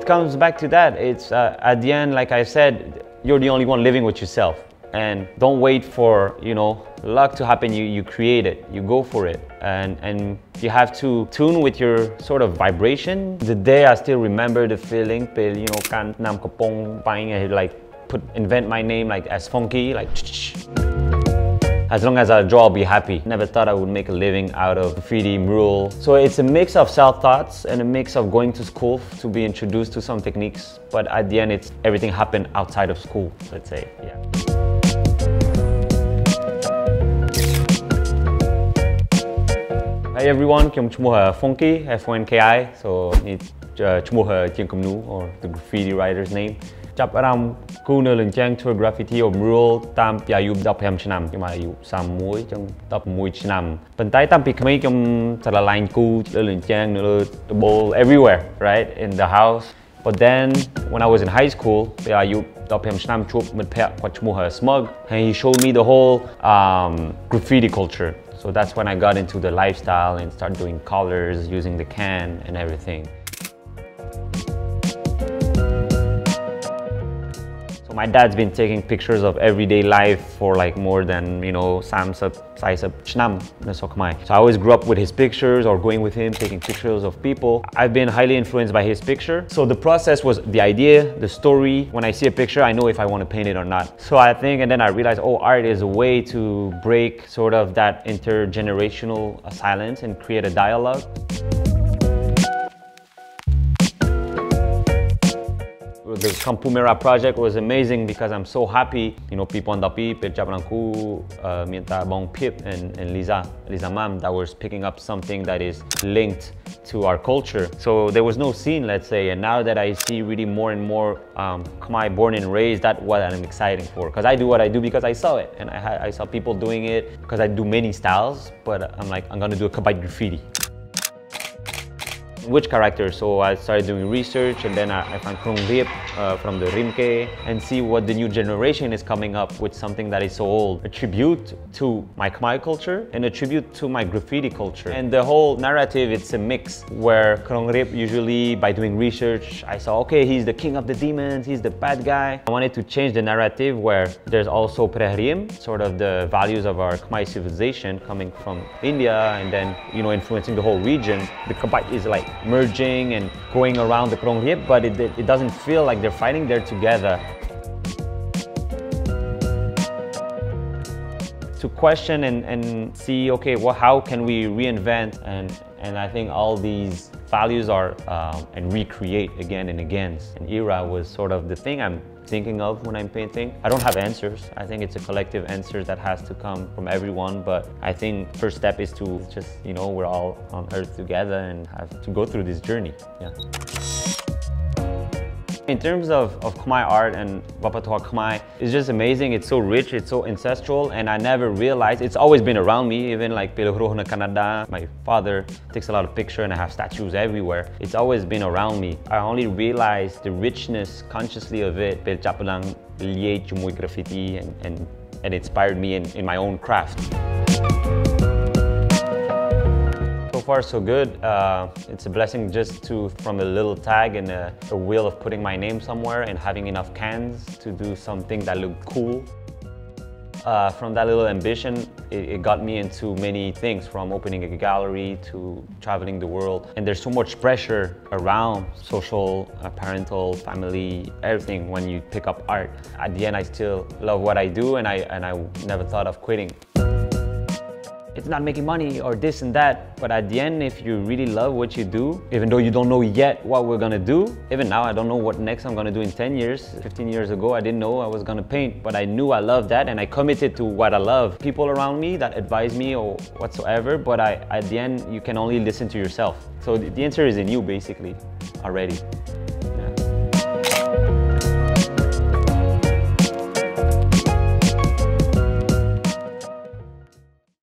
it comes back to that. It's at the end, like I said, you're the only one living with yourself. And don't wait for, you know, luck to happen. You create it, you go for it. And you have to tune with your sort of vibration. The day I still remember the feeling, you know, kan nam kapong buying like invent my name like as FONKi, like as long as I draw, I'll be happy. Never thought I would make a living out of graffiti, mural. So it's a mix of self-thoughts and a mix of going to school to be introduced to some techniques. But at the end, it's everything happened outside of school, let's say, yeah. Hi everyone, I'm FONKi, FONKi. So it's Kampucheers or the graffiti writer's name. Chap around Kuna Lunchang tour graffiti or mural tam Piayub Dapam Chinam, you some moy, top moy chinam. Pantai tam Pikame Salaline Ku, Lunchang, the bowl everywhere, right? In the house. But then when I was in high school, Piayub Dapam Chinam Chup with Pachmuha Smug, and he showed me the whole graffiti culture. So that's when I got into the lifestyle and started doing colors, using the can and everything. So my dad's been taking pictures of everyday life for like more than, you know, so I always grew up with his pictures or going with him, taking pictures of people. I've been highly influenced by his picture. So the process was the idea, the story. When I see a picture, I know if I want to paint it or not. So I think, and then I realized, oh, art is a way to break sort of that intergenerational silence and create a dialogue. The KampumEra project was amazing because I'm so happy, you know, people on the people, Japananku, Mienta Bong Pip and Liza Mam, that was picking up something that is linked to our culture. So there was no scene, let's say, and now that I see really more and more Khmer born and raised, that's what I'm excited for. Because I do what I do because I saw it, and I saw people doing it because I do many styles, but I'm like, I'm gonna do a Kabite graffiti. Which character? So I started doing research, and then I found Krong Rip from the Rimke and see what the new generation is coming up with, something that is so old. A tribute to my Khmer culture and a tribute to my graffiti culture. And the whole narrative, it's a mix where Krong Rip, usually by doing research, I saw, okay, he's the king of the demons, he's the bad guy. I wanted to change the narrative where there's also Prehrim, sort of the values of our Khmer civilization coming from India and then, you know, influencing the whole region. The Kabite is like merging and going around the Krong Rip, but it doesn't feel like they're fighting, they're together. To question and see, okay, well, how can we reinvent and I think all these values are and recreate again and again. And era was sort of the thing I'm thinking of when I'm painting. I don't have answers. I think it's a collective answer that has to come from everyone, but I think first step is to just, you know, we're all on earth together and have to go through this journey. Yeah. In terms of Khmer art and wbod Khmer, it's just amazing. It's so rich, it's so ancestral, and I never realized, it's always been around me, even like in Canada. My father takes a lot of pictures and I have statues everywhere. It's always been around me. I only realized the richness consciously of it, graffiti, and it inspired me in my own craft. So far so good. It's a blessing just from a little tag and a will of putting my name somewhere and having enough cans to do something that looked cool. From that little ambition, it got me into many things, from opening a gallery to traveling the world. And there's so much pressure around social, parental, family, everything when you pick up art. At the end, I still love what I do, and I never thought of quitting. It's not making money or this and that, but at the end, if you really love what you do, even though you don't know yet what we're gonna do, even now I don't know what next I'm gonna do in 10 years. 15 years ago, I didn't know I was gonna paint, but I knew I loved that and I committed to what I love. People around me that advise me or whatsoever, but at the end, you can only listen to yourself. So the answer is in you, basically, already.